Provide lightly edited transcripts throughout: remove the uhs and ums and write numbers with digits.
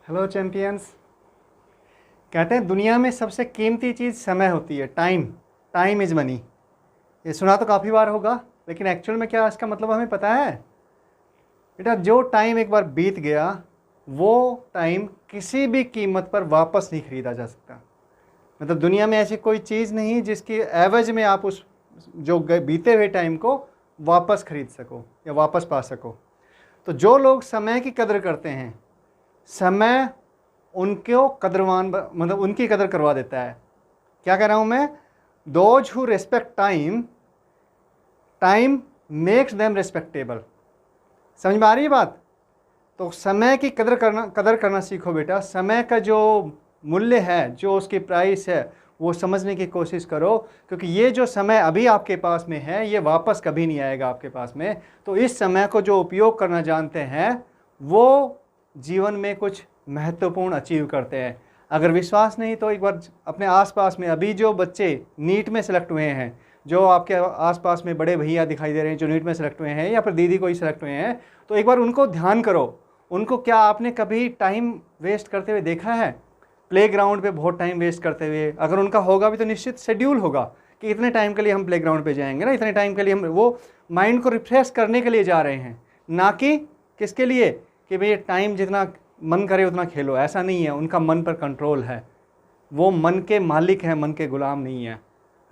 Hello champions. कहते हैं दुनिया में सबसे कीमती चीज़ समय होती है, टाइम। Time is money. ये सुना तो काफ़ी बार होगा, लेकिन एक्चुअल में क्या इसका मतलब हमें पता है? बेटा, जो टाइम एक बार बीत गया वो टाइम किसी भी कीमत पर वापस नहीं खरीदा जा सकता। मतलब दुनिया में ऐसी कोई चीज़ नहीं जिसकी एवज में आप उस जो बीते हुए टाइम को वापस खरीद सको या वापस पा सको। तो जो लोग समय की कदर करते हैं, समय उनको कदरवान मतलब उनकी कदर करवा देता है। क्या कह रहा हूँ मैं? Those who respect time, time makes them respectable. समझ में आ रही है बात? तो समय की कदर करना सीखो बेटा। समय का जो मूल्य है, जो उसकी प्राइस है, वो समझने की कोशिश करो, क्योंकि ये जो समय अभी आपके पास में है ये वापस कभी नहीं आएगा आपके पास में। तो इस समय को जो उपयोग करना जानते हैं वो जीवन में कुछ महत्वपूर्ण अचीव करते हैं। अगर विश्वास नहीं तो एक बार अपने आसपास में अभी जो बच्चे नीट में सेलेक्ट हुए हैं, जो आपके आसपास में बड़े भैया दिखाई दे रहे हैं जो नीट में सेलेक्ट हुए हैं या फिर दीदी कोई सेलेक्ट हुए हैं, तो एक बार उनको ध्यान करो। उनको क्या आपने कभी टाइम वेस्ट करते हुए देखा है? प्लेग्राउंड पे बहुत टाइम वेस्ट करते हुए? अगर उनका होगा भी तो निश्चित शेड्यूल होगा कि इतने टाइम के लिए हम प्लेग्राउंड पे जाएंगे ना, इतने टाइम के लिए हम वो माइंड को रिफ्रेश करने के लिए जा रहे हैं, ना कि किसके लिए कि भाई टाइम जितना मन करे उतना खेलो। ऐसा नहीं है, उनका मन पर कंट्रोल है। वो मन के मालिक हैं, मन के गुलाम नहीं है।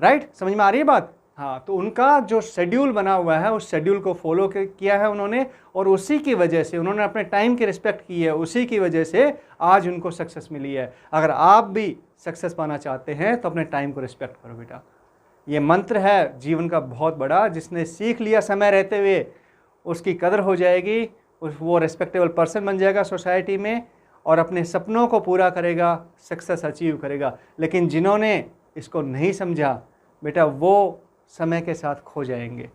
राइट? समझ में आ रही है बात? हाँ, तो उनका जो शेड्यूल बना हुआ है उस शेड्यूल को फॉलो किया है उन्होंने, और उसी की वजह से उन्होंने अपने टाइम की रिस्पेक्ट की है। उसी की वजह से आज उनको सक्सेस मिली है। अगर आप भी सक्सेस पाना चाहते हैं तो अपने टाइम को रिस्पेक्ट करो बेटा। ये मंत्र है जीवन का बहुत बड़ा। जिसने सीख लिया समय रहते हुए उसकी कदर हो जाएगी, वो रेस्पेक्टेबल पर्सन बन जाएगा सोसाइटी में और अपने सपनों को पूरा करेगा, सक्सेस अचीव करेगा। लेकिन जिन्होंने इसको नहीं समझा बेटा, वो समय के साथ खो जाएंगे।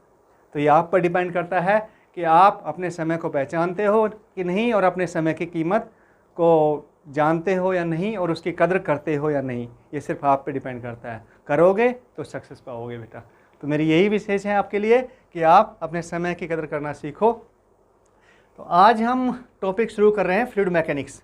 तो ये आप पर डिपेंड करता है कि आप अपने समय को पहचानते हो कि नहीं, और अपने समय की कीमत को जानते हो या नहीं, और उसकी कदर करते हो या नहीं। ये सिर्फ आप पे डिपेंड करता है। करोगे तो सक्सेस पाओगे बेटा। तो मेरी यही विशेष है आपके लिए कि आप अपने समय की कदर करना सीखो। तो आज हम टॉपिक शुरू कर रहे हैं फ्लूइड मैकेनिक्स,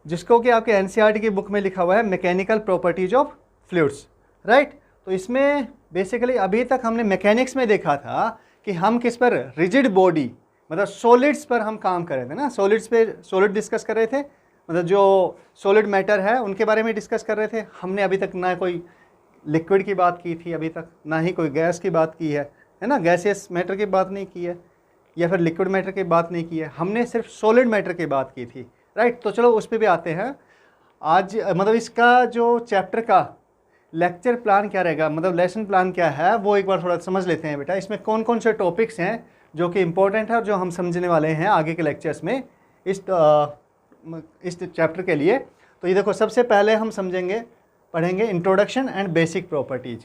जिसको कि आपके एनसीईआरटी की बुक में लिखा हुआ है mechanical properties of fluids. Right? तो इसमें बेसिकली अभी तक हमने मैकेनिक्स में देखा था कि हम किस पर, रिजिड बॉडी मतलब सॉलिड्स पर हम काम कर रहे थे ना। सॉलिड्स पे सॉलिड डिस्कस कर रहे थे, मतलब जो सॉलिड मैटर है उनके बारे में डिस्कस कर रहे थे। हमने अभी तक ना कोई लिक्विड की बात की थी अभी तक, ना ही कोई गैस की बात की है ना, गैसियस मैटर की बात नहीं की है या फिर लिक्विड मैटर की बात नहीं की है। हमने सिर्फ सॉलिड मैटर की बात की थी। राइट? तो चलो उस पर भी आते हैं आज। मतलब इसका जो चैप्टर का लेक्चर प्लान क्या रहेगा, मतलब लेसन प्लान क्या है, वो एक बार थोड़ा समझ लेते हैं बेटा। इसमें कौन कौन से टॉपिक्स हैं जो कि इम्पोर्टेंट है और जो हम समझने वाले हैं आगे के लेक्चर्स में इस चैप्टर के लिए। तो ये देखो, सबसे पहले हम पढ़ेंगे इंट्रोडक्शन एंड बेसिक प्रॉपर्टीज़।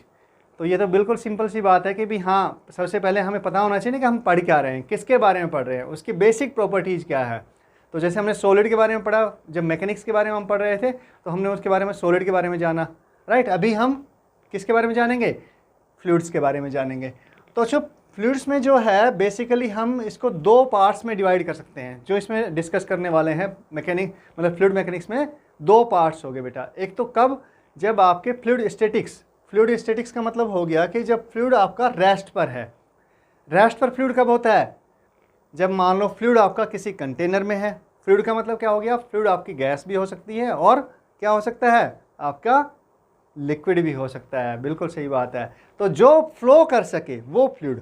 तो ये तो बिल्कुल सिंपल सी बात है कि भी हाँ, सबसे पहले हमें पता होना चाहिए कि हम पढ़ क्या रहे हैं, किसके बारे में पढ़ रहे हैं, उसकी बेसिक प्रॉपर्टीज़ क्या है। तो जैसे हमने सॉलिड के बारे में पढ़ा, जब मैकेनिक्स के बारे में हम पढ़ रहे थे तो हमने उसके बारे में सॉलिड के बारे में जाना। राइट? अभी हम किसके बारे में जानेंगे? फ्लूइड्स के बारे में जानेंगे। तो जो फ्लूइड्स में जो है बेसिकली हम इसको दो पार्ट्स में डिवाइड कर सकते हैं, जो इसमें डिस्कस करने वाले हैं। मतलब फ्लूइड मैकेनिक्स में दो पार्ट्स हो गए बेटा। एक तो कब, जब आपके फ्लूइड स्टैटिक्स का मतलब हो गया कि जब फ्लूइड आपका रेस्ट पर है। रेस्ट पर फ्लूइड कब होता है? जब मान लो फ्लूइड आपका किसी कंटेनर में है। फ्लूइड का मतलब क्या हो गया? फ्लूइड आपकी गैस भी हो सकती है और क्या हो सकता है? आपका लिक्विड भी हो सकता है। बिल्कुल सही बात है। तो जो फ्लो कर सके वो फ्लूइड,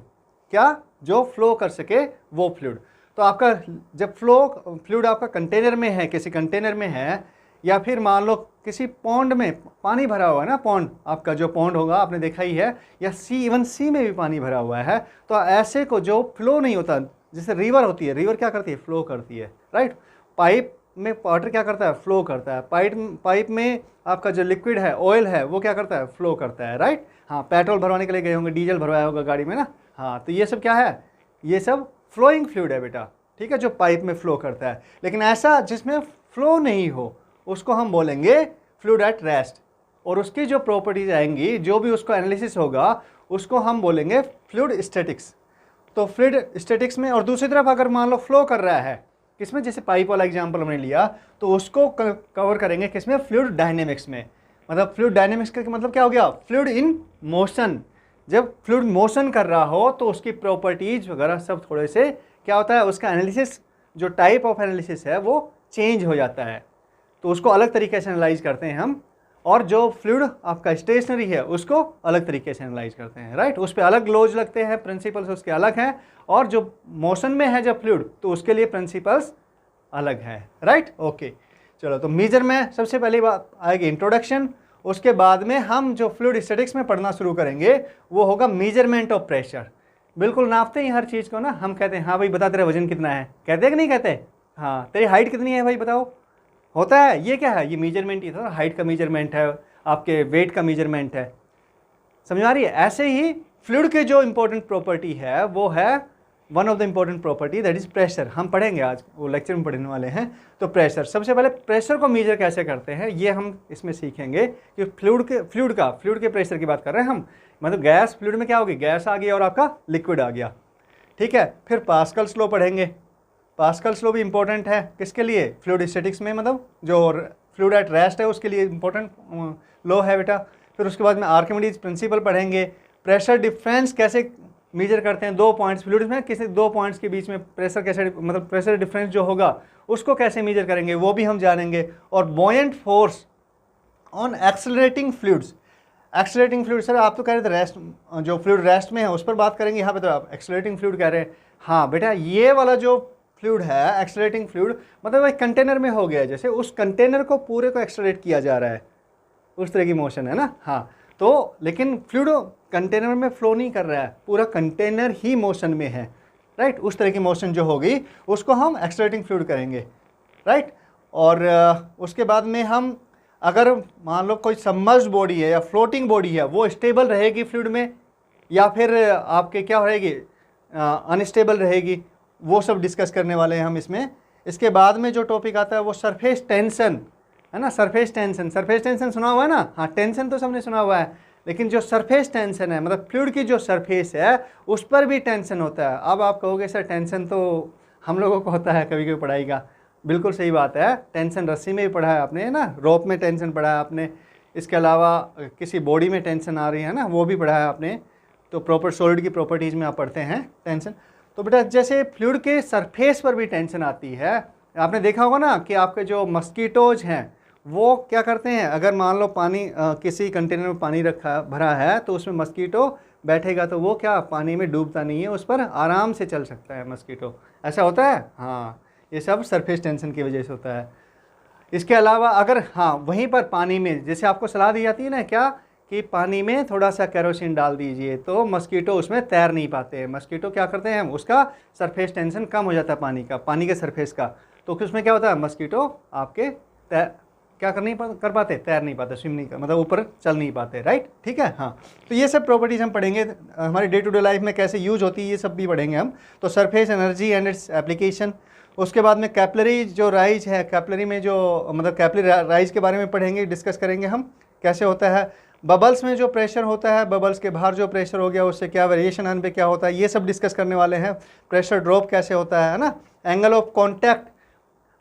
क्या? जो फ्लो कर सके वो फ्लूइड। तो आपका जब फ्लूइड आपका कंटेनर में है, किसी कंटेनर में है, या फिर मान लो किसी पॉन्ड में पानी भरा हुआ है ना, पॉन्ड आपका जो पॉन्ड होगा आपने देखा ही है, या इवन सी में भी पानी भरा हुआ है, तो ऐसे को जो फ्लो नहीं होता, जैसे रिवर होती है, रिवर क्या करती है? फ्लो करती है। राइट? पाइप में वाटर क्या करता है? फ्लो करता है। पाइप में आपका जो लिक्विड है, ऑयल है, वो क्या करता है? फ्लो करता है। राइट? हाँ, पेट्रोल भरवाने के लिए गए होंगे, डीजल भरवाया होगा गाड़ी में ना। हाँ, तो ये सब क्या है? ये सब फ्लोइंग फ्लूइड है बेटा। ठीक है? जो पाइप में फ्लो करता है। लेकिन ऐसा जिसमें फ्लो नहीं हो उसको हम बोलेंगे फ्लूइड एट रेस्ट, और उसकी जो प्रॉपर्टीज आएंगी, जो भी उसको एनालिसिस होगा, उसको हम बोलेंगे फ्लूइड स्टैटिक्स। तो फ्लूइड स्टैटिक्स में, और दूसरी तरफ अगर मान लो फ्लो कर रहा है किसमें, जैसे पाइप वाला एग्जांपल हमने लिया तो उसको कवर करेंगे किसमें, फ्लूइड डायनेमिक्स में। मतलब फ्लूइड डायनेमिक्स का मतलब क्या हो गया, फ्लूइड इन मोशन। जब फ्लूइड मोशन कर रहा हो तो उसकी प्रॉपर्टीज वगैरह सब थोड़े से क्या होता है, उसका एनालिसिस, जो टाइप ऑफ एनालिसिस है वो चेंज हो जाता है, तो उसको अलग तरीके से एनालाइज करते हैं हम। और जो फ्लूइड आपका स्टेशनरी है उसको अलग तरीके से एनालाइज करते हैं, राइट। उस पर अलग लॉज लगते हैं, प्रिंसिपल्स उसके अलग हैं। और जो मोशन में है जब फ्लूइड, तो उसके लिए प्रिंसिपल्स अलग है, राइट। ओके, चलो तो मेजर में सबसे पहली बात आएगी इंट्रोडक्शन। उसके बाद में हम जो फ्लूइड स्टैटिक्स में पढ़ना शुरू करेंगे वो होगा मेजरमेंट ऑफ प्रेशर। बिल्कुल नापते हैं हर चीज़ को ना, हम कहते हैं हाँ भाई बता तेरा वजन कितना है, कहते हैं कि नहीं कहते, हाँ तेरी हाइट कितनी है भाई बताओ, होता है। ये क्या है, ये मेजरमेंट ही था, हाइट का मेजरमेंट है, आपके वेट का मेजरमेंट है, समझ आ रही है। ऐसे ही फ्लूइड के जो इंपॉर्टेंट प्रॉपर्टी है वो है one of the important property, that is pressure. हम पढ़ेंगे आज, वो लेक्चर में पढ़ने वाले हैं। तो प्रेशर, सबसे पहले प्रेशर को मेजर कैसे करते हैं ये हम इसमें सीखेंगे कि फ्लूइड के प्रेशर की बात कर रहे हैं हम। मतलब गैस, फ्लूइड में क्या होगी, गैस आ गया और आपका लिक्विड आ गया, ठीक है। फिर पास्कल्स लॉ पढ़ेंगे। पास्कल्स लॉ भी इंपॉर्टेंट है किसके लिए, फ्लूइड स्टैटिक्स में, मतलब जो फ्लूइड एट रेस्ट है उसके लिए इंपॉर्टेंट लॉ है बेटा। फिर उसके बाद में आर्किमिडीज प्रिंसिपल पढ़ेंगे। प्रेशर डिफरेंस कैसे मेजर करते हैं, 2 पॉइंट्स फ्लूइड में, किसी 2 पॉइंट्स के बीच में प्रेशर कैसे, मतलब प्रेशर डिफरेंस जो होगा उसको कैसे मेजर करेंगे वो भी हम जानेंगे। और buoyant force on accelerating fluids. Accelerating fluid, sir आप तो कह रहे थे रेस्ट, जो फ्लूइड रेस्ट में है उस पर बात करेंगे, यहाँ पे तो आप एक्सेलरेटिंग फ्लूइड कह रहे हैं। हाँ बेटा, ये वाला जो फ्लूइड है एक्सेलरेटिंग फ्लूइड, मतलब एक कंटेनर में हो गया, जैसे उस कंटेनर को पूरे को एक्सेलरेट किया जा रहा है, उस तरह की मोशन है ना। हाँ, तो लेकिन फ्लूइड कंटेनर में फ्लो नहीं कर रहा है, पूरा कंटेनर ही मोशन में है, राइट। उस तरह की मोशन जो होगी उसको हम एक्सेलरेटिंग फ्लूइड करेंगे, राइट। और उसके बाद में हम, अगर मान लो कोई सबमर्ज्ड बॉडी है या फ्लोटिंग बॉडी है, वो स्टेबल रहेगी फ्लूइड में या फिर आपके क्या रहेगी, अनस्टेबल रहेगी, वो सब डिस्कस करने वाले हैं हम इसमें। इसके बाद में जो टॉपिक आता है वो सरफेस टेंशन है ना। सरफेस टेंशन सुना हुआ है ना, हाँ टेंशन तो सबने सुना हुआ है, लेकिन जो सरफेस टेंशन है, मतलब फ्लूइड की जो सरफेस है उस पर भी टेंशन होता है। अब आप कहोगे सर टेंशन तो हम लोगों को होता है कभी कभी पढ़ाई का, बिल्कुल सही बात है। टेंशन रस्सी में भी पढ़ा है आपने ना, रोप में टेंशन पढ़ा है आपने, इसके अलावा किसी बॉडी में टेंशन आ रही है ना, वो भी पढ़ा है आपने। तो प्रॉपर सॉलिड की प्रॉपर्टीज़ में आप पढ़ते हैं टेंशन। तो बेटा जैसे फ्लूइड के सरफेस पर भी टेंशन आती है, आपने देखा होगा ना कि आपके जो मस्कीटोज हैं वो क्या करते हैं, अगर मान लो पानी किसी कंटेनर में पानी रखा भरा है तो उसमें मस्कीटो बैठेगा तो वो क्या पानी में डूबता नहीं है, उस पर आराम से चल सकता है मस्कीटो, ऐसा होता है। हाँ, ये सब सरफेस टेंशन की वजह से होता है। इसके अलावा अगर हाँ वहीं पर पानी में, जैसे आपको सलाह दी जाती है ना क्या, कि पानी में थोड़ा सा केरोसिन डाल दीजिए, तो मस्कीटो उसमें तैर नहीं पाते हैं। मस्कीटो क्या करते हैं, उसका सरफेस टेंशन कम हो जाता है पानी का, पानी के सरफेस का, तो उसमें क्या होता है, मस्कीटो आपके क्या कर पाते, तैर नहीं पाते, स्विम नहीं कर, मतलब ऊपर चल नहीं पाते, राइट, ठीक है। हाँ, तो ये सब प्रॉपर्टीज हम पढ़ेंगे, हमारे डे टू डे लाइफ में कैसे यूज होती है ये सब भी पढ़ेंगे हम। तो surface energy and its application. उसके बाद में कैपिलरी जो राइज है, कैपिलरी में जो मतलब कैपिलरी राइज के बारे में पढ़ेंगे, डिस्कस करेंगे हम कैसे होता है। बबल्स में जो प्रेशर होता है, बबल्स के बाहर जो प्रेशर हो गया उससे क्या वेरिएशन आने पे क्या होता है, ये सब डिस्कस करने वाले हैं। प्रेशर ड्रॉप कैसे होता है ना, एंगल ऑफ कॉन्टैक्ट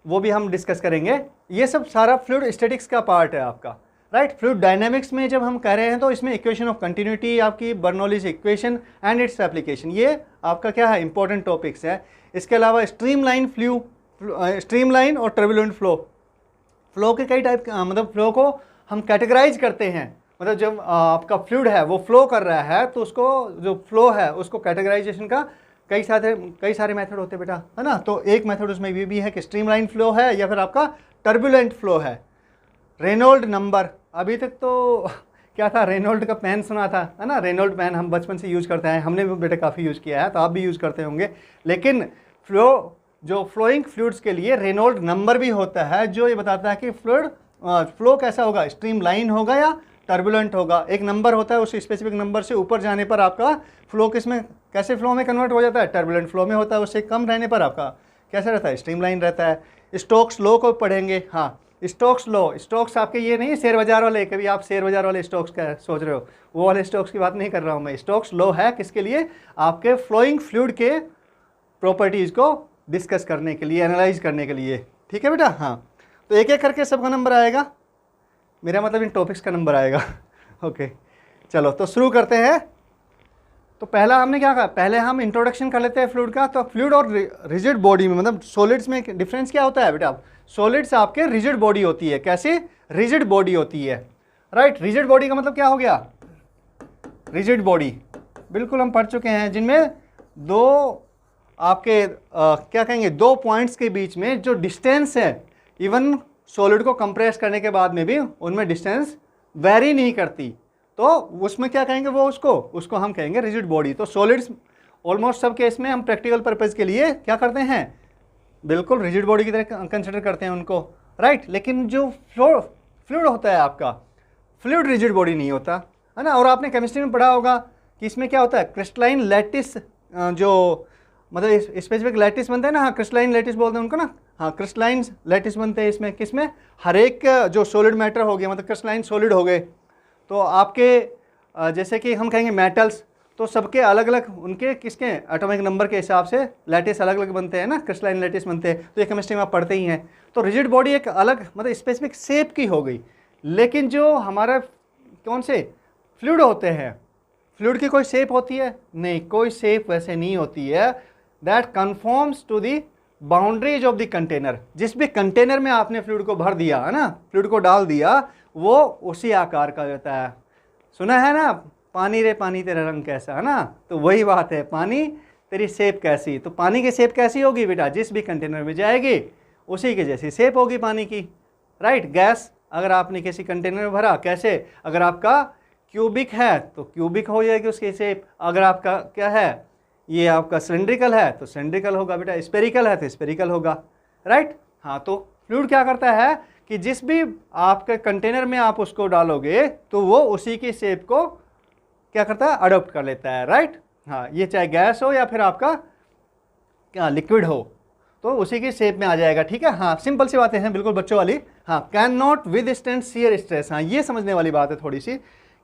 वो भी हम डिस्कस करेंगे। ये सब सारा फ्लूइड स्टैटिक्स का पार्ट है आपका, राइट। फ्लूइड डायनेमिक्स में जब हम कह रहे हैं तो इसमें इक्वेशन ऑफ कंटिन्यूटी, आपकी Bernoulli's equation and its application, ये आपका क्या है, इंपॉर्टेंट टॉपिक्स है। इसके अलावा स्ट्रीमलाइन और टर्बुलेंट फ्लो के कई टाइप, मतलब फ्लो को हम कैटेगराइज करते हैं। मतलब जब आपका फ्लूइड है वो फ्लो कर रहा है तो उसको जो फ्लो है उसको कैटेगराइजेशन का कई सारे मेथड होते हैं बेटा, है ना। तो एक मेथड उसमें ये भी है कि स्ट्रीमलाइन फ्लो है या फिर आपका टर्बुलेंट फ्लो है। रेनॉल्ड नंबर, अभी तक तो क्या था, रेनॉल्ड का पेन सुना था, है ना। रेनॉल्ड पेन हम बचपन से यूज़ करते हैं, हमने भी बेटा काफ़ी यूज़ किया है, तो आप भी यूज़ करते होंगे। लेकिन फ्लोइंग फ्लूइड्स के लिए रेनॉल्ड नंबर भी होता है, जो ये बताता है कि फ्लो कैसा होगा, स्ट्रीमलाइन होगा या टर्बुलेंट होगा। एक नंबर होता है, उस स्पेसिफिक नंबर से ऊपर जाने पर आपका फ्लो कैसे फ्लो में कन्वर्ट हो जाता है, टर्बुलेंट फ्लो में होता है। उससे कम रहने पर आपका कैसा रहता है, स्ट्रीमलाइन रहता है। स्टोक्स लॉ को पढ़ेंगे। हाँ, स्टोक्स लॉ, स्टोक्स आपके ये नहीं शेयर बाजार वाले, कभी आप शेयर बाजार वाले स्टोक्स का सोच रहे हो, वो वाले स्टोक्स की बात नहीं कर रहा हूँ मैं। स्टोक्स लॉ है किसके लिए, आपके फ्लोइंग फ्लूइड के प्रॉपर्टीज़ को डिस्कस करने के लिए, एनालाइज करने के लिए। ठीक है बेटा, हाँ। तो एक एक करके सबका नंबर आएगा, मेरा मतलब इन टॉपिक्स का नंबर आएगा। ओके चलो तो शुरू करते हैं। तो पहला हमने क्या कहा, पहले हम इंट्रोडक्शन कर लेते हैं फ्लूइड का। तो फ्लूइड और रिजिड बॉडी में, मतलब सॉलिड्स में डिफरेंस क्या होता है बेटा? सॉलिड्स आपके रिजिड बॉडी होती है। कैसे? रिजिड बॉडी होती है, राइट। रिजिड बॉडी का मतलब क्या हो गया? रिजिड बॉडी बिल्कुल हम पढ़ चुके हैं, जिनमें दो आपके क्या कहेंगे, दो पॉइंट्स के बीच में जो डिस्टेंस है, इवन सॉलिड को कंप्रेस करने के बाद में भी उनमें डिस्टेंस वेरी नहीं करती। तो उसमें क्या कहेंगे, वो उसको हम कहेंगे रिजिड बॉडी। तो सॉलिड्स ऑलमोस्ट सब केस में हम प्रैक्टिकल पर्पज़ के लिए क्या करते हैं, बिल्कुल रिजिड बॉडी की तरह कंसिडर करते हैं उनको, राइट। लेकिन जो फ्लूइड होता है आपका, फ्लूइड रिजिड बॉडी नहीं होता, है ना। और आपने केमिस्ट्री में पढ़ा होगा कि इसमें क्या होता है, क्रिस्टलाइन लैटिस, जो मतलब स्पेसिफिक लैटिस बनते हैं ना, हाँ क्रिस्टलाइन लैटिस बोलते हैं उनको ना, हाँ क्रिस्टलाइन लैटिस बनते हैं इसमें। किसमें? हर एक जो सॉलिड मैटर हो गया, मतलब क्रिस्टलाइन सॉलिड हो गए, तो आपके जैसे कि हम कहेंगे मेटल्स, तो सबके अलग अलग उनके किसके एटॉमिक नंबर के हिसाब से लैटिस अलग अलग बनते हैं ना, क्रिस्टलाइन लैटिस बनते हैं। तो ये केमिस्ट्री में आप पढ़ते ही हैं। तो रिजिड बॉडी एक अलग मतलब स्पेसिफिक शेप की हो गई। लेकिन जो हमारा कौन से फ्लूइड होते हैं, फ्लूइड की कोई शेप होती है? नहीं, कोई शेप वैसे नहीं होती है। That conforms to the boundaries of the container. जिस भी कंटेनर में आपने फ्लूइड को भर दिया है ना, फ्लूइड को डाल दिया, वो उसी आकार का होता है। सुना है ना, पानी रे पानी तेरा रंग कैसा, है ना। तो वही बात है, पानी तेरी शेप कैसी। तो पानी की शेप कैसी होगी बेटा? जिस भी कंटेनर में जाएगी उसी की जैसी शेप होगी पानी की, राइट। गैस अगर आपने किसी कंटेनर में भरा, कैसे? अगर आपका क्यूबिक है तो क्यूबिक हो जाएगी उसकी शेप। अगर आपका क्या है, ये आपका सिलेंड्रिकल है तो सिलेंड्रिकल होगा बेटा, स्पेरिकल है तो स्पेरिकल होगा, राइट। हाँ, तो फ्लूइड क्या करता है कि जिस भी आपके कंटेनर में आप उसको डालोगे तो वो उसी की शेप को क्या करता है, अडोप्ट कर लेता है, राइट। हाँ, ये चाहे गैस हो या फिर आपका क्या लिक्विड हो, तो उसी की शेप में आ जाएगा। ठीक है, हाँ सिंपल सी बातें हैं बिल्कुल बच्चों वाली। हाँ, can not with stand shear stress. हाँ, ये समझने वाली बात है थोड़ी सी।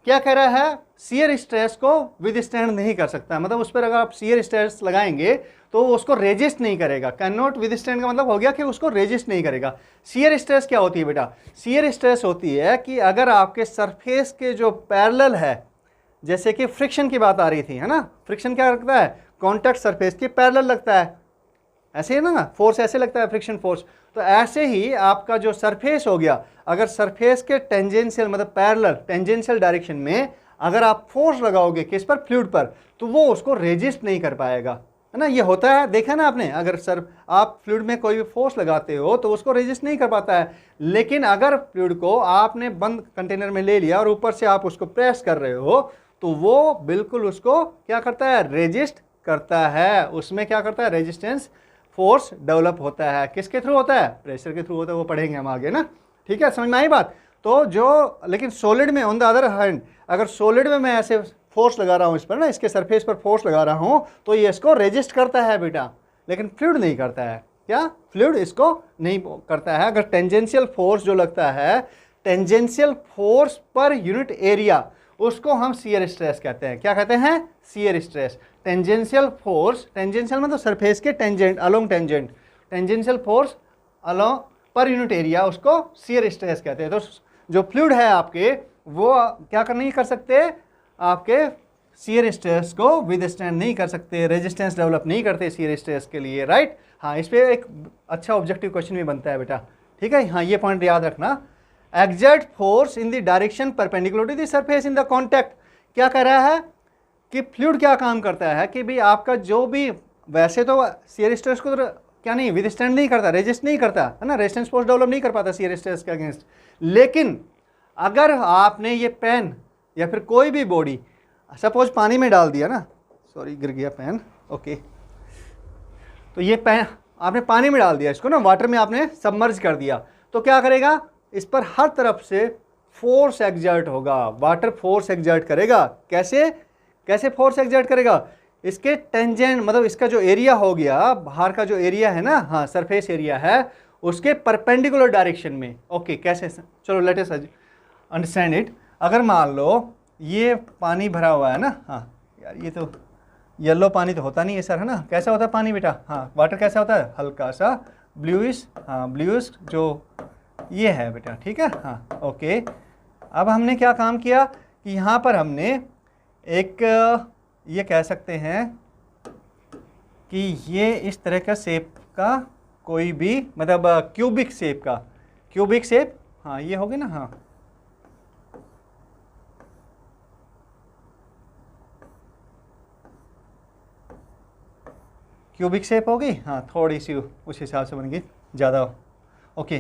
क्या कह रहा है, शियर स्ट्रेस को विद स्टैंड नहीं कर सकता, मतलब उस पर अगर आप शियर स्ट्रेस लगाएंगे तो उसको रेजिस्ट नहीं करेगा। कैन नॉट विद स्टैंड का मतलब हो गया कि उसको रेजिस्ट नहीं करेगा। शियर स्ट्रेस क्या होती है बेटा? शियर स्ट्रेस होती है कि अगर आपके सरफेस के जो पैरेलल है, जैसे कि फ्रिक्शन की बात आ रही थी, है ना। फ्रिक्शन क्या लगता है, कॉन्टैक्ट सरफेस के पैरेलल लगता है, ऐसे ही ना, फोर्स ऐसे लगता है, फ्रिक्शन फोर्स। तो ऐसे ही आपका जो सरफेस हो गया, अगर सरफेस के टेंजेंशियल मतलब पैरेलल टेंजेंशियल डायरेक्शन में अगर आप फोर्स लगाओगे किस पर, फ्लूइड पर, तो वो उसको रेजिस्ट नहीं कर पाएगा, है ना। ये होता है, देखा ना आपने, अगर आप फ्लूइड में कोई भी फोर्स लगाते हो तो उसको रेजिस्ट नहीं कर पाता है। लेकिन अगर फ्लूइड को आपने बंद कंटेनर में ले लिया और ऊपर से आप उसको प्रेस कर रहे हो, तो वो बिल्कुल उसको क्या करता है, रेजिस्ट करता है। उसमें क्या करता है, रेजिस्टेंस फोर्स डेवलप होता है। किसके थ्रू होता है? प्रेशर के थ्रू होता है, वो पढ़ेंगे हम आगे ना। ठीक है, समझ में आई बात। तो जो लेकिन सॉलिड में ऑन द अदर हैंड, अगर सॉलिड में मैं ऐसे फोर्स लगा रहा हूँ इस पर ना, इसके सरफेस पर फोर्स लगा रहा हूँ, तो ये इसको रेजिस्ट करता है बेटा, लेकिन फ्लूइड नहीं करता है। क्या? फ्लूइड इसको नहीं करता है। अगर टेंजेंशियल फोर्स जो लगता है, tangential force per unit area, उसको हम शियर स्ट्रेस कहते हैं। क्या कहते हैं? Shear stress. Tangential force, tangential मतलब सरफेस के tangent, along tangent, tangential force along per unit area, उसको शियर स्ट्रेस कहते हैं। तो जो फ्लूइड है आपके, वो क्या कर नहीं कर सकते, आपके शियर स्ट्रेस को विदस्टैंड नहीं कर सकते, रेजिस्टेंस डेवलप नहीं करते शियर स्ट्रेस के लिए, राइट। हाँ, इस पर एक अच्छा ऑब्जेक्टिव क्वेश्चन भी बनता है बेटा। ठीक है, हाँ ये पॉइंट याद रखना। Exert force in the direction perpendicular to the surface in the contact. क्या कह रहा है कि फ्लूइड क्या काम करता है कि भाई आपका जो भी, वैसे तो शियर स्ट्रेस को तो क्या नहीं विदस्टैंड नहीं करता, रेजिस्ट नहीं करता, है ना, रेजिस्टेंस फोर्स डेवलप नहीं कर पाता शियर स्ट्रेस के अगेंस्ट। लेकिन अगर आपने ये पेन या फिर कोई भी बॉडी सपोज पानी में डाल दिया ना, सॉरी गिर गया पेन, ओके, तो ये पेन आपने पानी में डाल दिया, इसको ना वाटर में आपने सबमर्ज कर दिया, तो क्या करेगा, इस पर हर तरफ से फोर्स एक्सर्ट होगा, वाटर फोर्स एक्सर्ट करेगा। कैसे कैसे फोर्स एक्सर्ट करेगा? इसके टेंजेंट मतलब इसका जो एरिया हो गया, बाहर का जो एरिया है ना, हाँ सरफेस एरिया है, उसके परपेंडिकुलर डायरेक्शन में। ओके, कैसे? चलो लेट अस अंडरस्टैंड इट। अगर मान लो ये पानी भरा हुआ है ना, हाँ यार ये तो येलो पानी तो होता नहीं है सर, है ना? कैसा होता है पानी बेटा? हाँ, वाटर कैसा होता है? हल्का सा ब्लूइश, हाँ ब्लूइश जो ये है बेटा, ठीक है। हाँ ओके, अब हमने क्या काम किया कि यहाँ पर हमने एक ये कह सकते हैं कि ये इस तरह का शेप का कोई भी मतलब क्यूबिक शेप का, क्यूबिक शेप, हाँ ये हो गया ना, हाँ क्यूबिक शेप हो गई, हाँ थोड़ी सी उस हिसाब से बन गई, ज़्यादा okay,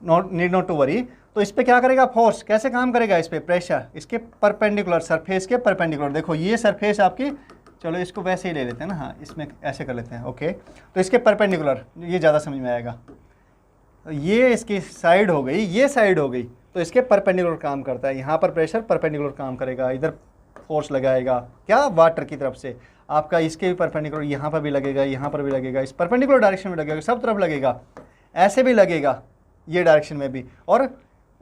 need not to worry. तो इस पर क्या करेगा फोर्स, कैसे काम करेगा इस पर? प्रेशर इसके परपेंडिकुलर, सरफेस के परपेंडिकुलर। देखो ये सरफेस आपकी, चलो इसको वैसे ही ले लेते हैं ना, हाँ इसमें ऐसे कर लेते हैं ओके। तो इसके परपेंडिकुलर, ये ज़्यादा समझ में आएगा। ये इसकी साइड हो गई, ये साइड हो गई, तो इसके परपेंडिकुलर काम करता है। यहाँ पर प्रेशर परपेंडिकुलर काम करेगा, इधर फोर्स लगाएगा क्या? वाटर की तरफ से आपका, इसके भी परपेंडिकुलर, यहाँ पर भी लगेगा, यहाँ पर भी लगेगा, इस परपेंडिकुलर डायरेक्शन में लगेगा, सब तरफ लगेगा, ऐसे भी लगेगा ये डायरेक्शन में भी, और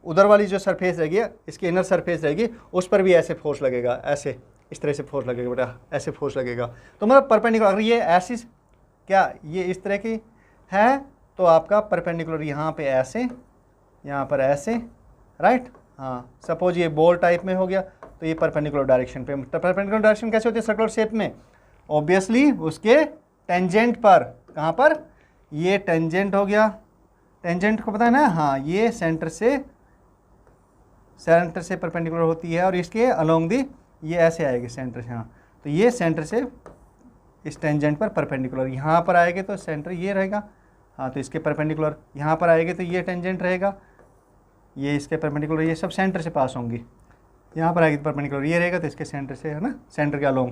उधर वाली जो सरफेस रहेगी, इसकी इनर सरफेस रहेगी, उस पर भी ऐसे फोर्स लगेगा, ऐसे इस तरह से फोर्स लगेगा बेटा, ऐसे फोर्स लगेगा। तो मतलब परपेंडिकुलर, अगर ये ऐसी क्या ये इस तरह की है तो आपका परपेंडिकुलर यहाँ पे ऐसे, यहाँ पर ऐसे, राइट। हाँ सपोज ये बॉल टाइप में हो गया, तो ये परपेंडिकुलर डायरेक्शन पे, परपेंडिकुलर डायरेक्शन कैसे होती है सर्कुलर शेप में? ऑब्वियसली उसके टेंजेंट पर, कहाँ पर? ये टेंजेंट हो गया, टेंजेंट को पता है ना, हाँ ये सेंटर से परपेंडिकुलर होती है, और इसके अलोंग दी ये ऐसे आएगी सेंटर से, हाँ तो ये सेंटर से इस टेंजेंट पर परपेंडिकुलर, यहाँ पर आएगी तो सेंटर ये रहेगा, हाँ तो इसके परपेंडिकुलर, यहाँ पर आएगी तो ये टेंजेंट रहेगा, ये इसके परपेंडिकुलर, ये सब सेंटर से पास होंगी, यहाँ पर आएगी तो परपेंडिकुलर ये रहेगा, तो इसके सेंटर से, है ना, सेंटर के अलोंग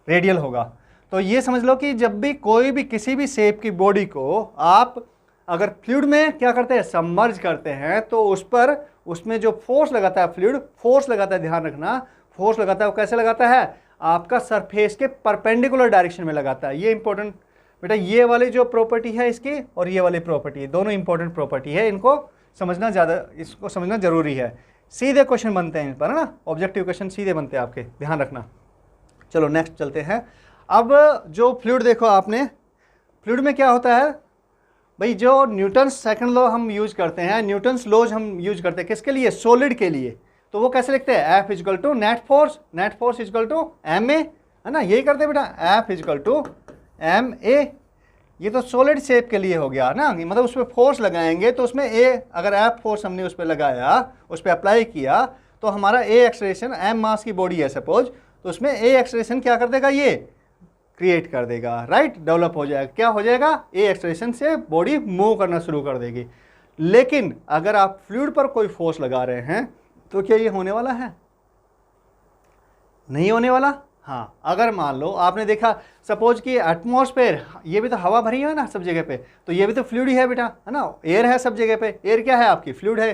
रेडियल होगा। तो ये समझ लो कि जब भी कोई भी किसी भी शेप की बॉडी को आप अगर फ्लूइड में क्या करते हैं, सबमर्ज करते हैं, तो उस पर उसमें जो फोर्स लगाता है, फ्लूइड फोर्स लगाता है, ध्यान रखना, फोर्स लगाता है वो कैसे लगाता है? आपका सरफेस के परपेंडिकुलर डायरेक्शन में लगाता है। ये इंपॉर्टेंट बेटा, ये वाली जो प्रॉपर्टी है इसकी और ये वाली प्रॉपर्टी, दोनों इंपॉर्टेंट प्रॉपर्टी है, इनको समझना इसको समझना जरूरी है। सीधे क्वेश्चन बनते हैं इन पर, है ना, ऑब्जेक्टिव क्वेश्चन सीधे बनते हैं आपके, ध्यान रखना। चलो नेक्स्ट चलते हैं। अब जो फ्लूइड देखो आपने, फ्लूइड में क्या होता है भाई, जो न्यूटन्स सेकंड लॉ हम यूज करते हैं, न्यूटन्स लॉज हम यूज करते हैं किसके लिए? सॉलिड के लिए। तो वो कैसे लिखते हैं? F is equal to net force is equal to ma, है ना, यही करते हैं बेटा, F इजकल टू ma। ये तो सॉलिड शेप के लिए हो गया ना, मतलब उस पर फोर्स लगाएंगे तो उसमें a, अगर F फोर्स हमने उस पर लगाया, उस पर अप्लाई किया, तो हमारा a एक्सलेरेशन, m मास की बॉडी है सपोज, तो उसमें a एक्सलेरेशन क्या कर देगा? ये क्रिएट कर देगा, राइट, डेवलप हो जाएगा। क्या हो जाएगा? a एक्सलेरेशन से बॉडी मूव करना शुरू कर देगी। लेकिन अगर आप फ्लूइड पर कोई फोर्स लगा रहे हैं तो क्या ये होने वाला है? नहीं होने वाला। हाँ, अगर मान लो आपने देखा सपोज कि एटमॉस्फेयर, ये भी तो हवा भरी है ना सब जगह पे, तो ये भी तो फ्लूइड ही है बेटा, है ना, एयर है सब जगह पे। एयर क्या है आपकी? फ्लूइड है।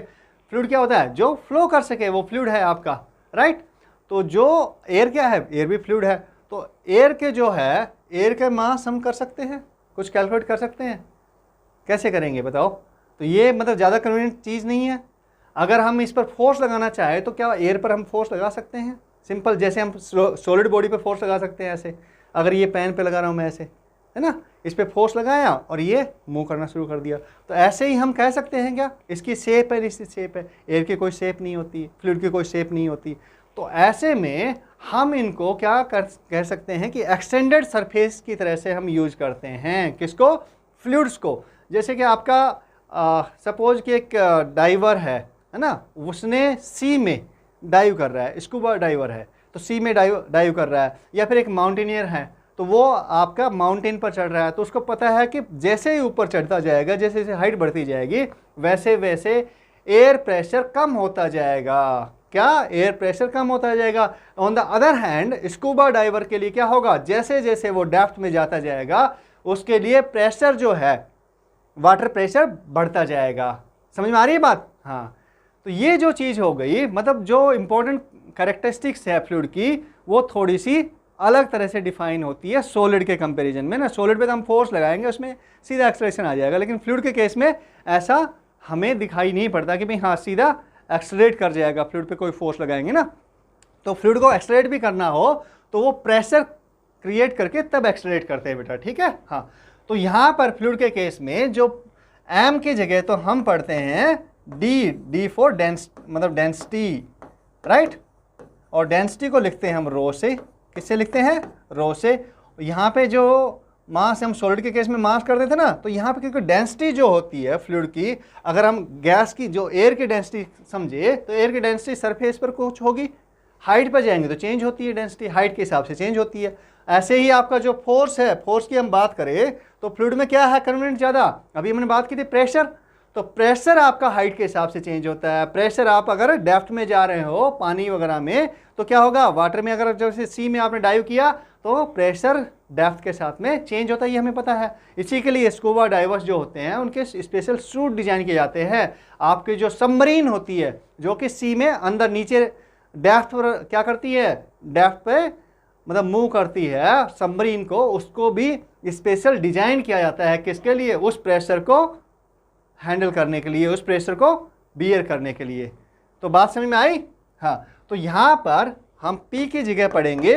फ्लूइड क्या होता है? जो फ्लो कर सके वो फ्लूइड है आपका, राइट। तो जो एयर क्या है? एयर भी फ्लूइड है। तो एयर के जो है, एयर के मास हम कर सकते हैं, कुछ कैलकुलेट कर सकते हैं, कैसे करेंगे बताओ? तो ये मतलब ज़्यादा कन्वीनियंट चीज़ नहीं है। अगर हम इस पर फोर्स लगाना चाहें तो क्या एयर पर हम फोर्स लगा सकते हैं? सिंपल, जैसे हम सॉलिड बॉडी पे फोर्स लगा सकते हैं ऐसे। अगर ये पेन पे लगा रहा हूँ मैं ऐसे, है ना, इस पे फोर्स लगाया और ये मूव करना शुरू कर दिया, तो ऐसे ही हम कह सकते हैं क्या? इसकी शेप है, इसकी शेप है। एयर की कोई शेप नहीं होती, फ्लूइड की कोई शेप नहीं होती। तो ऐसे में हम इनको क्या कह सकते हैं कि एक्सटेंडेड सरफेस की तरह से हम यूज करते हैं। किसको? फ्लूइड्स को। जैसे कि आपका सपोज कि एक डाइवर है ना, उसने सी में डाइव कर रहा है, स्कूबा डाइवर है तो सी में डाइव कर रहा है, या फिर एक माउंटेनियर है तो वो आपका माउंटेन पर चढ़ रहा है, तो उसको पता है कि जैसे ही ऊपर चढ़ता जाएगा, जैसे जैसे हाइट बढ़ती जाएगी, वैसे वैसे एयर प्रेशर कम होता जाएगा। क्या? एयर प्रेशर कम होता जाएगा। On the other hand scuba diver के लिए क्या होगा? जैसे जैसे वो डेप्थ में जाता जाएगा उसके लिए प्रेशर जो है, वाटर प्रेशर बढ़ता जाएगा। समझ में आ रही है बात? हाँ, तो ये जो चीज़ हो गई, मतलब जो इंपॉर्टेंट कैरेक्टरिस्टिक्स है फ्लूइड की, वो थोड़ी सी अलग तरह से डिफाइन होती है सॉलिड के कंपैरिजन में ना। सॉलिड पे तो हम फोर्स लगाएंगे, उसमें सीधा एक्सलेरेशन आ जाएगा, लेकिन फ्लूइड के केस में ऐसा हमें दिखाई नहीं पड़ता कि भाई हाँ सीधा एक्सलरेट कर जाएगा। फ्लूइड पे कोई फोर्स लगाएंगे ना, तो फ्लूइड को एक्सलरेट भी करना हो तो वो प्रेशर क्रिएट करके तब एक्सलरेट करते हैं बेटा, ठीक है। हाँ, तो यहाँ पर फ्लूइड के केस में जो m की जगह तो हम पढ़ते हैं d फॉर मतलब डेंसिटी, राइट। और डेंसिटी को लिखते हैं हम रो से, किससे लिखते हैं, रो से। यहाँ पे जो मास हम सॉलिड के केस में मास करते थे ना, तो यहाँ पे क्योंकि डेंसिटी जो होती है फ्लूइड की, अगर हम गैस की जो एयर की डेंसिटी समझे तो एयर की डेंसिटी सरफेस पर कुछ होगी, हाइट पर जाएंगे तो चेंज होती है, डेंसिटी हाइट के हिसाब से चेंज होती है। ऐसे ही आपका जो फोर्स है, फोर्स की हम बात करें तो फ्लूइड में क्या है कन्वीनियंट ज़्यादा, अभी हमने बात की थी प्रेशर, तो प्रेशर आपका हाइट के हिसाब से चेंज होता है। प्रेशर आप अगर डेप्थ में जा रहे हो पानी वगैरह में तो क्या होगा, वाटर में अगर जैसे सी में आपने डाइव किया तो प्रेशर डेप्थ के साथ में चेंज होता है, ये हमें पता है। इसी के लिए स्कूबा डाइवर्स जो होते हैं उनके स्पेशल सूट डिजाइन किए जाते हैं। आपकी जो सबमरीन होती है जो कि सी में अंदर नीचे डेप्थ पर क्या करती है, डेप्थ पे मतलब मूव करती है सबमरीन को, उसको भी स्पेशल डिजाइन किया जाता है, किसके लिए, उस प्रेशर को हैंडल करने के लिए, उस प्रेशर को बियर करने के लिए। तो बात समझ में आई। हाँ, तो यहाँ पर हम P की जगह पढ़ेंगे,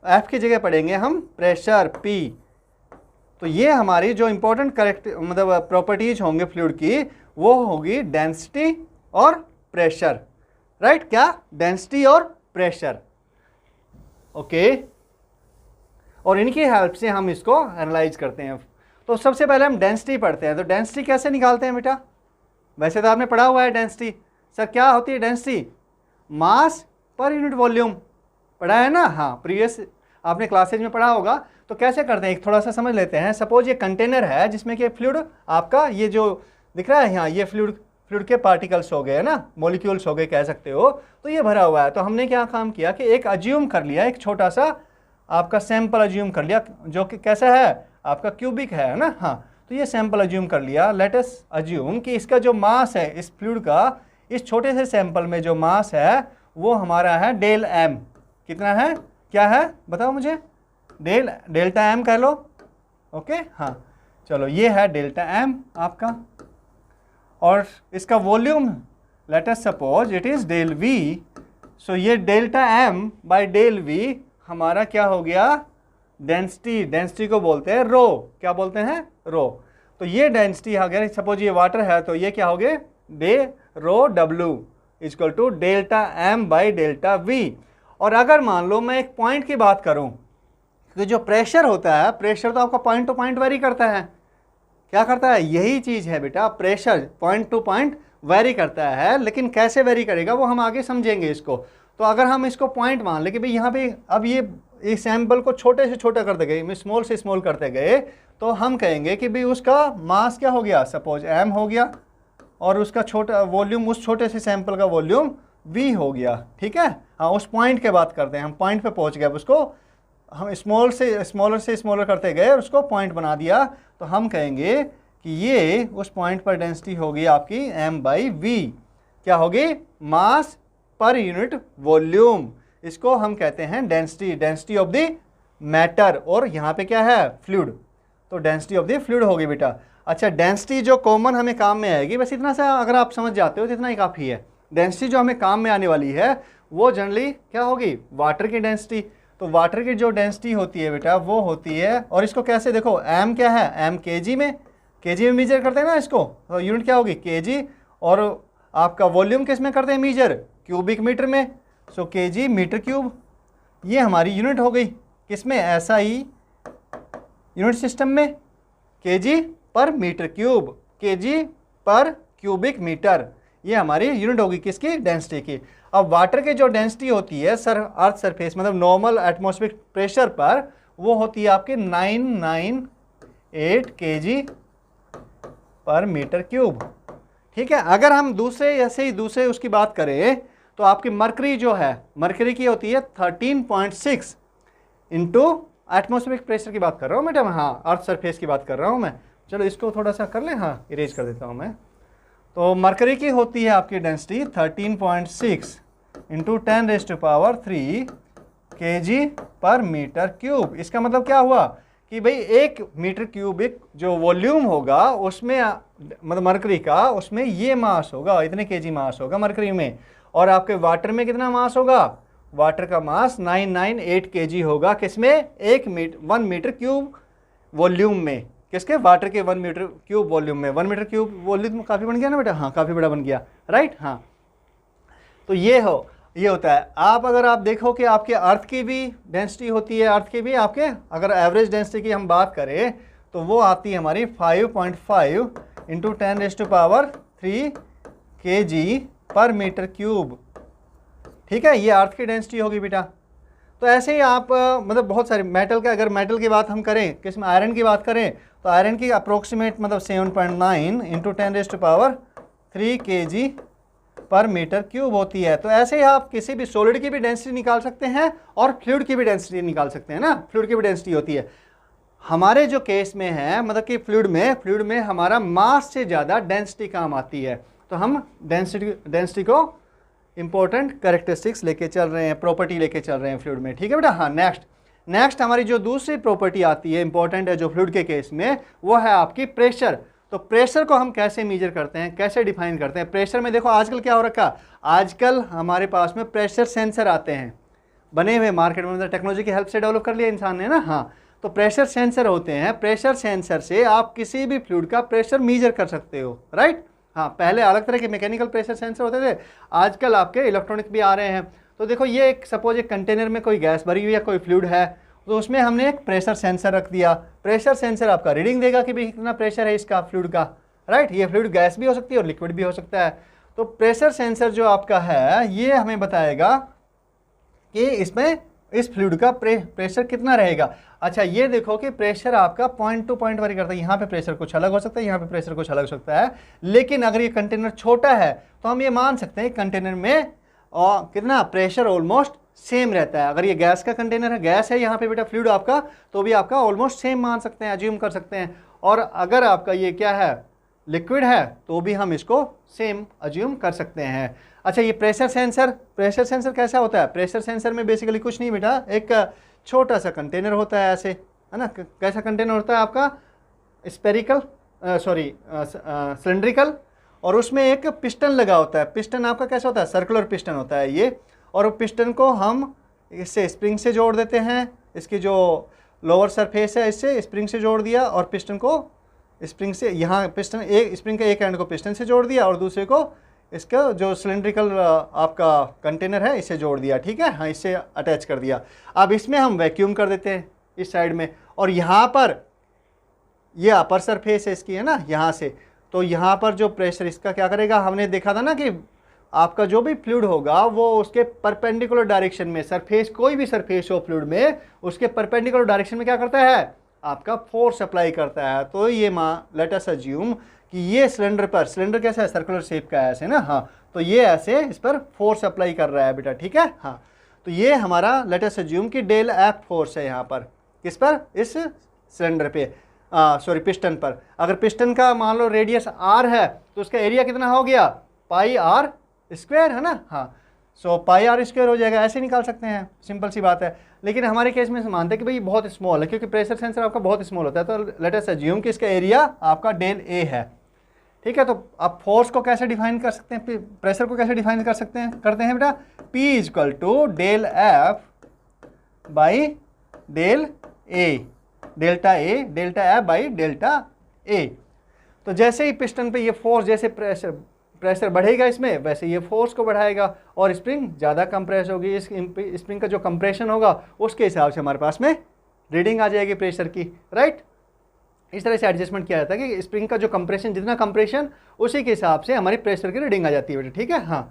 F की जगह पढ़ेंगे हम प्रेशर P। तो ये हमारी जो इंपॉर्टेंट करेक्ट मतलब प्रॉपर्टीज होंगे फ्लूइड की, वो होगी डेंसिटी और प्रेशर, राइट। क्या, डेंसिटी और प्रेशर, ओके। और इनकी हेल्प से हम इसको एनालाइज करते हैं। तो सबसे पहले हम डेंसिटी पढ़ते हैं। तो डेंसिटी कैसे निकालते हैं बेटा, वैसे तो आपने पढ़ा हुआ है डेंसिटी। सर क्या होती है डेंसिटी, मास पर यूनिट वॉल्यूम, पढ़ा है ना। हाँ, प्रीवियस आपने क्लासेज में पढ़ा होगा। तो कैसे करते हैं, एक थोड़ा सा समझ लेते हैं। सपोज ये कंटेनर है जिसमें कि फ्लूइड आपका ये जो दिख रहा है यहाँ, ये फ्लूइड के पार्टिकल्स हो गए ना, मॉलिक्यूल्स हो गए कह सकते हो। तो ये भरा हुआ है, तो हमने क्या काम किया कि एक अज्यूम कर लिया, एक छोटा सा आपका सैंपल अज्यूम कर लिया जो कि कैसा है आपका क्यूबिक है ना। हाँ, तो ये सैंपल अज्यूम कर लिया। लेट अस अज्यूम कि इसका जो मास है इस फ्लूइड का, इस छोटे से सैंपल में जो मास है वो हमारा है डेल एम। कितना है, क्या है बताओ मुझे, डेल्टा एम कह लो, ओके। हाँ चलो, ये है डेल्टा एम आपका। और इसका volume let us suppose it is del V. So ये delta M by del V हमारा क्या हो गया, डेंसिटी। डेंसिटी को बोलते हैं रो, क्या बोलते हैं, रो। तो ये डेंसिटी अगर सपोज ये वाटर है तो ये क्या हो गए, डे रो W equal to delta M by delta V. और अगर मान लो मैं एक पॉइंट की बात करूं, तो जो प्रेशर होता है, प्रेशर तो आपका पॉइंट टू पॉइंट वेरी करता है। क्या करता है, यही चीज़ है बेटा, pressure point two point very करता है। लेकिन कैसे वेरी करेगा वो हम आगे समझेंगे इसको। तो अगर हम इसको पॉइंट मान ले कि भाई यहाँ पे अब ये सैंपल को छोटे से छोटा करते गए, स्मॉल से स्मॉल करते गए, तो हम कहेंगे कि भाई उसका मास क्या हो गया, सपोज m हो गया, और उसका छोटा वॉल्यूम, उस छोटे से सैंपल का वॉल्यूम v हो गया, ठीक है। हाँ, उस पॉइंट के बात करते हैं, हम पॉइंट पे पहुंच गए, उसको हम स्मॉलर से स्मॉलर करते गए और उसको पॉइंट बना दिया। तो हम कहेंगे कि ये उस पॉइंट पर डेंसिटी होगी आपकी m बाई वी। क्या होगी, मास पर यूनिट वॉल्यूम। इसको हम कहते हैं density, density of the matter. और यहाँ पे क्या है, फ्लूइड। तो डेंसिटी ऑफ द फ्लूइड होगी बेटा। अच्छा, डेंसिटी जो कॉमन हमें काम में आएगी, बस इतना सा अगर आप समझ जाते हो तो इतना ही काफ़ी है। डेंसिटी जो हमें काम में आने वाली है वो जनरली क्या होगी, वाटर की डेंसिटी। तो वाटर की जो डेंसिटी होती है बेटा वो होती है, और इसको कैसे देखो, एम क्या है, एम केजी में मेजर करते हैं ना इसको, तो यूनिट क्या होगी केजी। और आपका वॉल्यूम किस में करते हैं मेजर, क्यूबिक मीटर में। सो केजी मीटर क्यूब, ये हमारी यूनिट हो गई किसमें, ऐसा ही यूनिट सिस्टम में, केजी पर मीटर क्यूब, केजी पर क्यूबिक मीटर, ये हमारी यूनिट होगी किसकी, डेंसिटी की। अब वाटर की जो डेंसिटी होती है अर्थ सरफेस मतलब नॉर्मल एटमॉस्फेरिक प्रेशर पर, वो होती है आपकी 998 केजी पर मीटर क्यूब, ठीक है। अगर हम दूसरे उसकी बात करें तो आपकी मरकरी जो है, मरकरी की होती है 13.6 इंटू एटमॉस्फेरिक प्रेशर की बात कर रहा हूँ मैडम, हाँ अर्थ सरफेस की बात कर रहा हूँ मैं। चलो इसको थोड़ा सा कर लें, हाँ इरेज कर देता हूँ मैं। तो मरकरी की होती है आपकी डेंसिटी 13.6 इंटू 10⁻³ kg पर मीटर क्यूब। इसका मतलब क्या हुआ कि भाई 1 मीटर क्यूबिक जो वॉल्यूम होगा उसमें मतलब मरकरी का, उसमें ये मास होगा, इतने केजी मास होगा मरकरी में। और आपके वाटर में कितना मास होगा, वाटर का मास 998 kg होगा, किसमें 1 मीटर क्यूब वॉल्यूम में, किसके वाटर के 1 मीटर क्यूब वॉल्यूम में। 1 मीटर क्यूब वॉल्यूम काफ़ी बन गया ना बेटा, हाँ काफ़ी बड़ा बन गया, राइट। हाँ तो ये होता है। आप अगर आप देखो कि आपके अर्थ की भी डेंसिटी होती है, अर्थ की भी आपके अगर एवरेज डेंसिटी की हम बात करें तो वो आती है हमारी 5.5 इंटू 10⁻³ kg पर मीटर क्यूब, ठीक है। ये अर्थ की डेंसिटी होगी बेटा। तो ऐसे ही आप मतलब बहुत सारे मेटल का, अगर मेटल की बात हम करें, किसमें आयरन की बात करें तो आयरन की अप्रोक्सीमेट मतलब 7.9 इंटू 10⁻³ kg पर मीटर क्यूब होती है। तो ऐसे ही आप किसी भी सॉलिड की भी डेंसिटी निकाल सकते हैं और फ्लूइड की भी डेंसिटी निकाल सकते हैं ना, फ्लूइड की भी डेंसिटी होती है। हमारे जो केस में है मतलब कि फ्लूइड में हमारा मास से ज़्यादा डेंसिटी काम आती है, तो हम डेंसिटी को इंपॉर्टेंट कैरेक्टरिस्टिक्स लेके चल रहे हैं, प्रॉपर्टी लेके चल रहे हैं फ्लूइड में, ठीक है बेटा। हाँ नेक्स्ट हमारी जो दूसरी प्रॉपर्टी आती है इंपॉर्टेंट है जो फ्लूइड के केस में, वो है आपकी प्रेशर। तो प्रेशर को हम कैसे मेजर करते हैं, कैसे डिफाइन करते हैं। प्रेशर में देखो आजकल क्या हो रखा, आजकल हमारे पास में प्रेशर सेंसर आते हैं, बने हुए मार्केट में, मतलब टेक्नोलॉजी की हेल्प से डेवलप कर लिया इंसान ने ना। हाँ तो प्रेशर सेंसर होते हैं, प्रेशर सेंसर से आप किसी भी फ्लूइड का प्रेशर मेजर कर सकते हो, राइट। हाँ पहले अलग तरह के मैकेनिकल प्रेशर सेंसर होते थे, आजकल आपके इलेक्ट्रॉनिक भी आ रहे हैं। तो देखो ये एक सपोज एक कंटेनर में कोई गैस भरी हुई है, कोई फ्लूइड है, तो उसमें हमने एक प्रेशर सेंसर रख दिया। प्रेशर सेंसर आपका रीडिंग देगा कि भाई कितना प्रेशर है इसका फ्लूइड का, राइट। ये फ्लूइड गैस भी हो सकती है और लिक्विड भी हो सकता है। तो प्रेशर सेंसर जो आपका है ये हमें बताएगा कि इसमें इस फ्लूइड का प्रेशर कितना रहेगा। अच्छा ये देखो कि प्रेशर आपका पॉइंट टू पॉइंट वरी करता है, यहाँ पे प्रेशर कुछ अलग हो सकता है, यहाँ पे प्रेशर कुछ अलग हो सकता है। लेकिन अगर ये कंटेनर छोटा है तो हम ये मान सकते हैं कंटेनर में और कितना प्रेशर ऑलमोस्ट सेम रहता है। अगर ये गैस का कंटेनर है, गैस है यहाँ पे बेटा फ्लूइड आपका, तो भी आपका ऑलमोस्ट सेम मान सकते हैं, अज्यूम कर सकते हैं। और अगर आपका ये क्या है लिक्विड है तो भी हम इसको सेम अज्यूम कर सकते हैं। अच्छा ये प्रेशर सेंसर कैसा होता है। प्रेशर सेंसर में बेसिकली कुछ नहीं बेटा, एक छोटा सा कंटेनर होता है ऐसे, है ना। कैसा कंटेनर होता है आपका, स्पेरिकल सिलेंड्रिकल, और उसमें एक पिस्टन लगा होता है। पिस्टन आपका कैसा होता है, सर्कुलर पिस्टन होता है ये, और पिस्टन को हम इससे स्प्रिंग से जोड़ देते हैं। इसकी जो लोअर सरफेस है इससे स्प्रिंग से जोड़ दिया, और पिस्टन को स्प्रिंग से यहाँ पिस्टन एक स्प्रिंग के एक एंड को पिस्टन से जोड़ दिया और दूसरे को इसका जो सिलेंड्रिकल आपका कंटेनर है इससे जोड़ दिया, ठीक है। हाँ इससे अटैच कर दिया। अब इसमें हम वैक्यूम कर देते हैं इस साइड में, और यहाँ पर ये अपर सरफेस है इसकी, है ना, यहाँ से। तो यहाँ पर जो प्रेशर इसका क्या करेगा, हमने देखा था ना कि आपका जो भी फ्लूइड होगा वो उसके परपेंडिकुलर डायरेक्शन में, सरफेस कोई भी सरफेस हो फ्लूइड में, उसके परपेंडिकुलर डायरेक्शन में क्या करता है, आपका फोर्स अप्लाई करता है। तो ये लेट अस अज्यूम कि ये सिलेंडर पर, सिलेंडर कैसा है, सर्कुलर शेप का है ऐसे ना। हाँ तो ये ऐसे इस पर फोर्स अप्लाई कर रहा है बेटा, ठीक है। हाँ तो ये हमारा लेट अस अज्यूम कि डेल एफ फोर्स है यहाँ पर, किस पर, इस सिलेंडर पे, पिस्टन पर। अगर पिस्टन का मान लो रेडियस आर है तो उसका एरिया कितना हो गया, पाई आर स्क्वायर, है ना। हाँ सो पाई आर स्क्वायर हो जाएगा, ऐसे निकाल सकते हैं, सिंपल सी बात है। लेकिन हमारे केस में मानते हैं कि भाई बहुत स्मॉल है, क्योंकि प्रेशर सेंसर आपका बहुत स्मॉल होता है। तो लेट अस अज्यूम कि इसका एरिया आपका डेल ए है, ठीक है। तो आप फोर्स को कैसे डिफाइन कर सकते हैं, प्रेशर को कैसे डिफाइन कर सकते हैं, करते हैं बेटा, P equal to del F by del A, delta F by delta A. तो जैसे ही पिस्टन पे ये फोर्स, जैसे प्रेशर बढ़ेगा इसमें, वैसे ये फोर्स को बढ़ाएगा और स्प्रिंग ज़्यादा कंप्रेस होगी। इस स्प्रिंग का जो कंप्रेशन होगा उसके हिसाब से हमारे पास में रीडिंग आ जाएगी प्रेशर की, राइट। इस तरह से एडजस्टमेंट किया जाता है कि स्प्रिंग का जो कंप्रेशन, जितना कंप्रेशन उसी के हिसाब से हमारी प्रेशर की रीडिंग आ जाती है बेटा, ठीक है। हाँ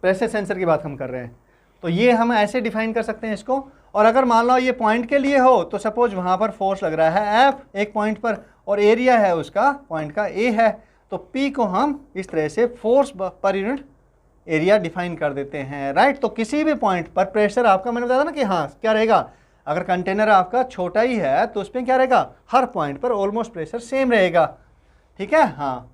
प्रेशर सेंसर की बात हम कर रहे हैं, तो ये हम ऐसे डिफाइन कर सकते हैं इसको। और अगर मान लो ये पॉइंट के लिए हो तो सपोज वहाँ पर फोर्स लग रहा है एफ एक पॉइंट पर, और एरिया है उसका पॉइंट का ए है, तो P को हम इस तरह से force per unit area define कर देते हैं, राइट। तो किसी भी पॉइंट पर प्रेशर आपका, मैंने बताया ना कि हाँ क्या रहेगा, अगर कंटेनर आपका छोटा ही है तो उसमें क्या रहेगा, हर पॉइंट पर ऑलमोस्ट प्रेशर सेम रहेगा, ठीक है। हाँ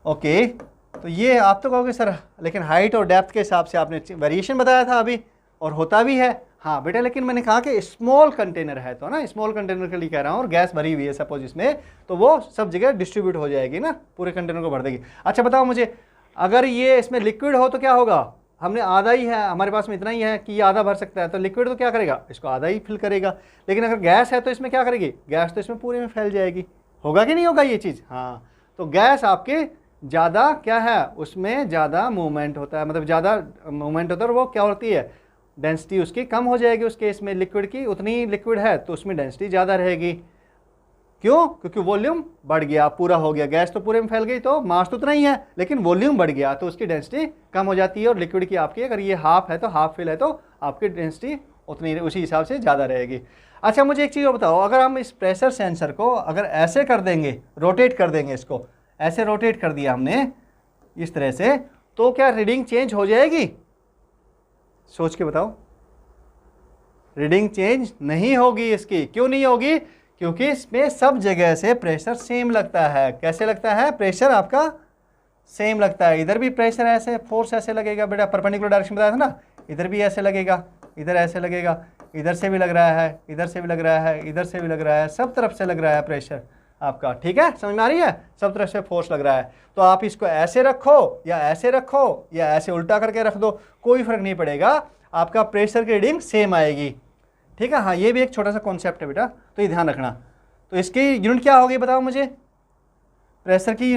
ओके, तो ये आप तो कहोगे सर लेकिन हाइट और डेप्थ के हिसाब से आपने वेरिएशन बताया था अभी, और होता भी है। हाँ बेटा, लेकिन मैंने कहा कि स्मॉल कंटेनर है तो ना, स्मॉल कंटेनर के लिए कह रहा हूँ, और गैस भरी हुई है सपोज इसमें, तो वो सब जगह डिस्ट्रीब्यूट हो जाएगी ना, पूरे कंटेनर को भर देगी। अच्छा बताओ मुझे, अगर ये इसमें लिक्विड हो तो क्या होगा, हमने आधा ही है, हमारे पास में इतना ही है कि ये आधा भर सकता है, तो लिक्विड तो क्या करेगा, इसको आधा ही फिल करेगा। लेकिन अगर गैस है तो इसमें क्या करेगी, गैस तो इसमें पूरे में फैल जाएगी। होगा कि नहीं होगा ये चीज़? हाँ, तो गैस आपके ज़्यादा क्या है, उसमें ज़्यादा मूवमेंट होता है, मतलब ज़्यादा मूवमेंट होता है, और वो क्या होती है, डेंसिटी उसकी कम हो जाएगी। उस केस में लिक्विड की उतनी लिक्विड है तो उसमें डेंसिटी ज़्यादा रहेगी। क्यों? क्योंकि वॉल्यूम बढ़ गया, पूरा हो गया। गैस तो पूरे में फैल गई तो मास तो उतना ही है, लेकिन वॉल्यूम बढ़ गया तो उसकी डेंसिटी कम हो जाती है। और लिक्विड की आपकी अगर ये हाफ है तो हाफ फिल है तो आपकी डेंसिटी उतनी उसी हिसाब से ज़्यादा रहेगी। अच्छा, मुझे एक चीज़ और बताओ, अगर हम इस प्रेशर सेंसर को अगर ऐसे कर देंगे, रोटेट कर देंगे, इसको ऐसे रोटेट कर दिया हमने इस तरह से, तो क्या रीडिंग चेंज हो जाएगी? सोच के बताओ। रीडिंग चेंज नहीं होगी इसकी। क्यों नहीं होगी? क्योंकि इसमें सब जगह से प्रेशर सेम लगता है। कैसे लगता है? प्रेशर आपका सेम लगता है। इधर भी प्रेशर ऐसे, फोर्स ऐसे लगेगा बेटा, परपेंडिकुलर डायरेक्शन बताया था ना, इधर भी ऐसे लगेगा, इधर ऐसे लगेगा, इधर से भी लग रहा है, इधर से भी लग रहा है, इधर से भी लग रहा है, सब तरफ से लग रहा है प्रेशर आपका। ठीक है, समझ में आ रही है? सब तरफ से फोर्स लग रहा है। तो आप इसको ऐसे रखो या ऐसे रखो या ऐसे उल्टा करके रख दो, कोई फर्क नहीं पड़ेगा, आपका प्रेशर की रीडिंग सेम आएगी। ठीक है, हाँ, ये भी एक छोटा सा कॉन्सेप्ट है बेटा, तो ये ध्यान रखना। तो इसकी यूनिट क्या होगी बताओ मुझे? प्रेशर की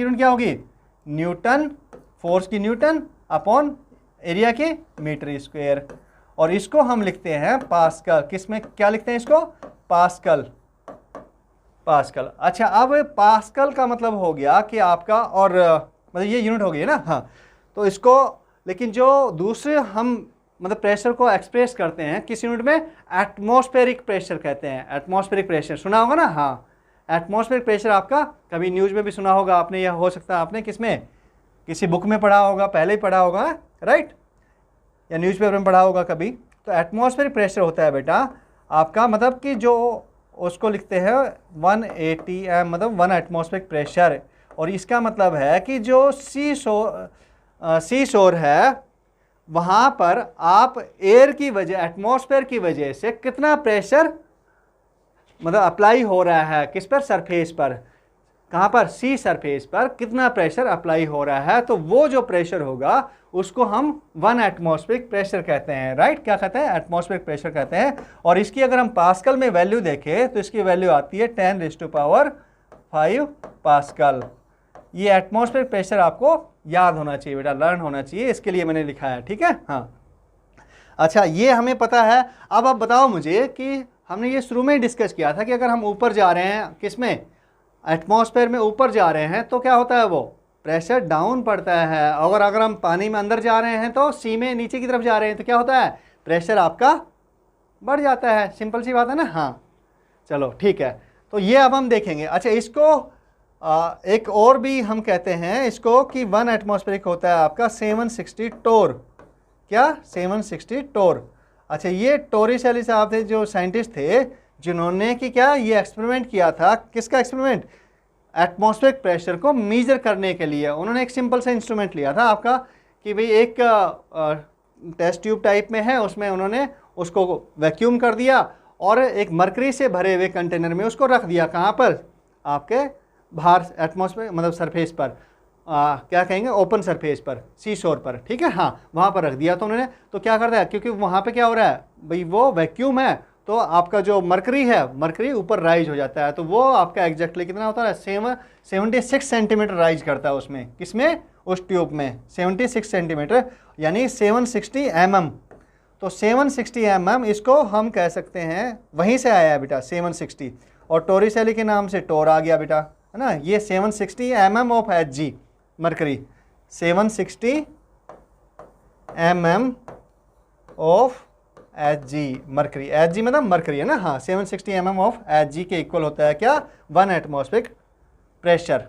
यूनिट क्या होगी? न्यूटन, फोर्स की न्यूटन अपॉन एरिया के मीटर स्क्वायर। और इसको हम लिखते हैं पास्कल। किस में क्या लिखते हैं इसको? पास्कल। अच्छा, अब पास्कल का मतलब हो गया कि आपका, और मतलब ये यूनिट हो गई है ना। हाँ, तो इसको, लेकिन जो दूसरे हम मतलब प्रेशर को एक्सप्रेस करते हैं किस यूनिट में? एटमॉस्फेरिक प्रेशर कहते हैं। एटमॉस्फेरिक प्रेशर सुना होगा ना? हाँ, एटमॉस्फेरिक प्रेशर आपका कभी न्यूज़ में भी सुना होगा आपने, या हो सकता है आपने किस में, किसी बुक में पढ़ा होगा, पहले ही पढ़ा होगा, राइट, या न्यूज़पेपर में पढ़ा होगा कभी। तो एटमॉस्फेरिक प्रेशर होता है बेटा आपका, मतलब कि जो उसको लिखते हैं 180 m, मतलब 1 एटमॉस्फेरिक प्रेशर। और इसका मतलब है कि जो सी शोर है वहाँ पर आप एयर की वजह, एटमॉस्फेयर की वजह से कितना प्रेशर मतलब अप्लाई हो रहा है, किस पर? सरफेस पर। कहाँ पर? सी सरफेस पर कितना प्रेशर अप्लाई हो रहा है, तो वो जो प्रेशर होगा उसको हम 1 एटमॉस्फेरिक प्रेशर कहते हैं, राइट। क्या कहते हैं? एटमॉस्फेरिक प्रेशर कहते हैं। और इसकी अगर हम पास्कल में वैल्यू देखें तो इसकी वैल्यू आती है 10⁵ पास्कल। ये एटमॉस्फेरिक प्रेशर आपको याद होना चाहिए बेटा, लर्न होना चाहिए, इसके लिए मैंने लिखा है। ठीक है, हाँ। अच्छा, ये हमें पता है। अब आप बताओ मुझे कि हमने ये शुरू में ही डिस्कस किया था कि अगर हम ऊपर जा रहे हैं, किस में? एटमॉस्फेयर में ऊपर जा रहे हैं तो क्या होता है? वो प्रेशर डाउन पड़ता है। और अगर हम पानी में अंदर जा रहे हैं तो सी में नीचे की तरफ जा रहे हैं तो क्या होता है? प्रेशर आपका बढ़ जाता है। सिंपल सी बात है ना। हाँ, चलो ठीक है, तो ये अब हम देखेंगे। अच्छा, इसको एक और भी हम कहते हैं इसको कि 1 एटमॉस्फेरिक होता है आपका 760 टोर। क्या? 760 टोर। अच्छा, ये टोरिसेली साहब थे जो साइंटिस्ट थे, जिन्होंने कि क्या ये एक्सपेरिमेंट किया था। किसका एक्सपेरिमेंट? एटमॉस्फेरिक प्रेशर को मेजर करने के लिए। उन्होंने एक सिंपल सा इंस्ट्रूमेंट लिया था आपका कि भाई एक टेस्ट ट्यूब टाइप में है, उसमें उन्होंने उसको वैक्यूम कर दिया और एक मरकरी से भरे हुए कंटेनर में उसको रख दिया। कहाँ पर? आपके बाहर एटमॉस्फेयर, मतलब सरफेस पर, क्या कहेंगे, ओपन सरफेस पर, सी शोर पर। ठीक है, हाँ, वहाँ पर रख दिया। तो उन्होंने तो क्या करता है, क्योंकि वहाँ पे क्या हो रहा है भाई, वो वैक्यूम है, तो आपका जो मरकरी है, मरकरी ऊपर राइज हो जाता है। तो वो आपका एग्जैक्टली कितना होता है? 76 सेंटीमीटर राइज करता है उसमें। किसमें? उस ट्यूब में 76 सेंटीमीटर, यानी 760 mm। तो 760 mm इसको हम कह सकते हैं, वहीं से आया है बेटा 760, और टोरिसेली के नाम से टोर आ गया बेटा, है ना। ये 760 mm of Hg mercury, 760 mm of Hg mercury. Hg मतलब मरकरी है ना। हाँ, 760 mm ऑफ Hg के इक्वल होता है क्या? 1 एटमॉस्फेरिक प्रेशर।